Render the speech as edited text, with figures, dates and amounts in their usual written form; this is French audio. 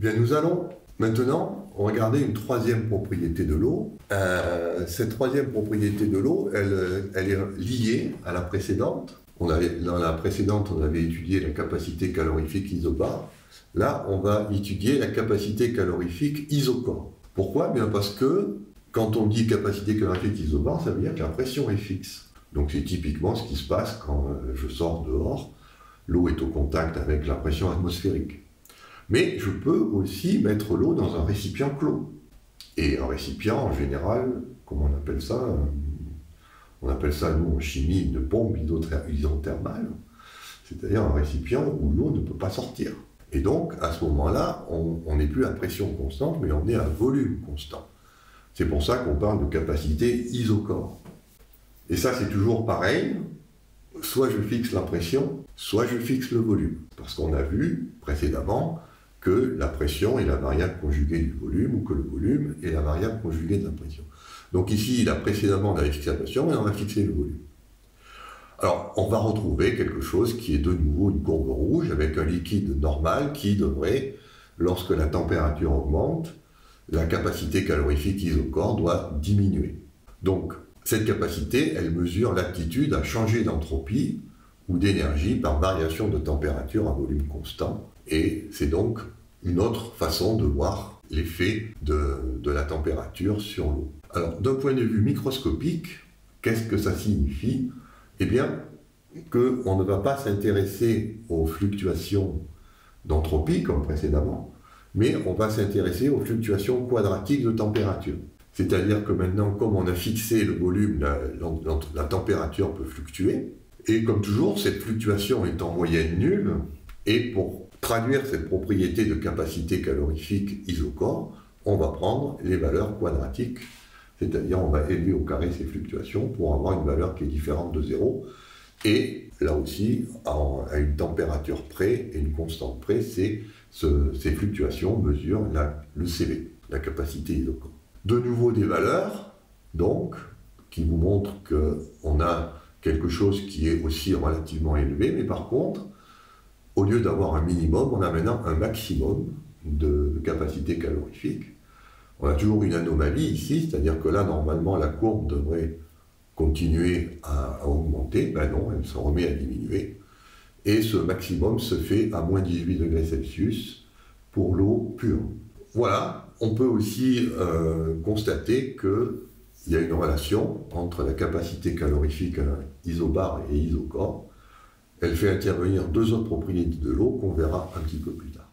Bien, nous allons maintenant regarder une troisième propriété de l'eau. Cette troisième propriété de l'eau, elle est liée à la précédente. Dans la précédente, on avait étudié la capacité calorifique isobare. Là, on va étudier la capacité calorifique isochore. Pourquoi? Bien parce que quand on dit capacité calorifique isobare, ça veut dire que la pression est fixe. Donc c'est typiquement ce qui se passe quand je sors dehors, l'eau est au contact avec la pression atmosphérique. Mais je peux aussi mettre l'eau dans un récipient clos. Et un récipient, en général, comment on appelle ça? On appelle ça, nous, en chimie, une pompe isothermale, c'est-à-dire un récipient où l'eau ne peut pas sortir. Et donc, à ce moment-là, on n'est plus à pression constante, mais on est à volume constant. C'est pour ça qu'on parle de capacité isochore. Et ça, c'est toujours pareil. Soit je fixe la pression, soit je fixe le volume. Parce qu'on a vu précédemment que la pression est la variable conjuguée du volume, ou que le volume est la variable conjuguée de la pression. Donc ici, précédemment, on avait fixé la pression, et on a fixé le volume. Alors, on va retrouver quelque chose qui est de nouveau une courbe rouge, avec un liquide normal qui devrait, lorsque la température augmente, la capacité calorifique isochore doit diminuer. Donc, cette capacité, elle mesure l'aptitude à changer d'entropie ou d'énergie par variation de température à volume constant. Et c'est donc une autre façon de voir l'effet de la température sur l'eau. Alors, d'un point de vue microscopique, qu'est-ce que ça signifie? Eh bien, qu'on ne va pas s'intéresser aux fluctuations d'entropie, comme précédemment, mais on va s'intéresser aux fluctuations quadratiques de température. C'est-à-dire que maintenant, comme on a fixé le volume, la température peut fluctuer. Et comme toujours, cette fluctuation est en moyenne nulle. Et pour traduire cette propriété de capacité calorifique isochore, on va prendre les valeurs quadratiques. C'est-à-dire on va élever au carré ces fluctuations pour avoir une valeur qui est différente de 0. Et là aussi, à une température près et une constante près, ces fluctuations mesurent le CV, la capacité isochore. De nouveau des valeurs, donc, qui vous montrent qu'on a quelque chose qui est aussi relativement élevé, mais par contre, au lieu d'avoir un minimum, on a maintenant un maximum de capacité calorifique. On a toujours une anomalie ici, c'est-à-dire que là, normalement, la courbe devrait continuer à augmenter. Ben non, elle se remet à diminuer. Et ce maximum se fait à moins 18 degrés Celsius pour l'eau pure. Voilà. On peut aussi constater qu'il y a une relation entre la capacité calorifique isobare et isochore. Elle fait intervenir deux autres propriétés de l'eau qu'on verra un petit peu plus tard.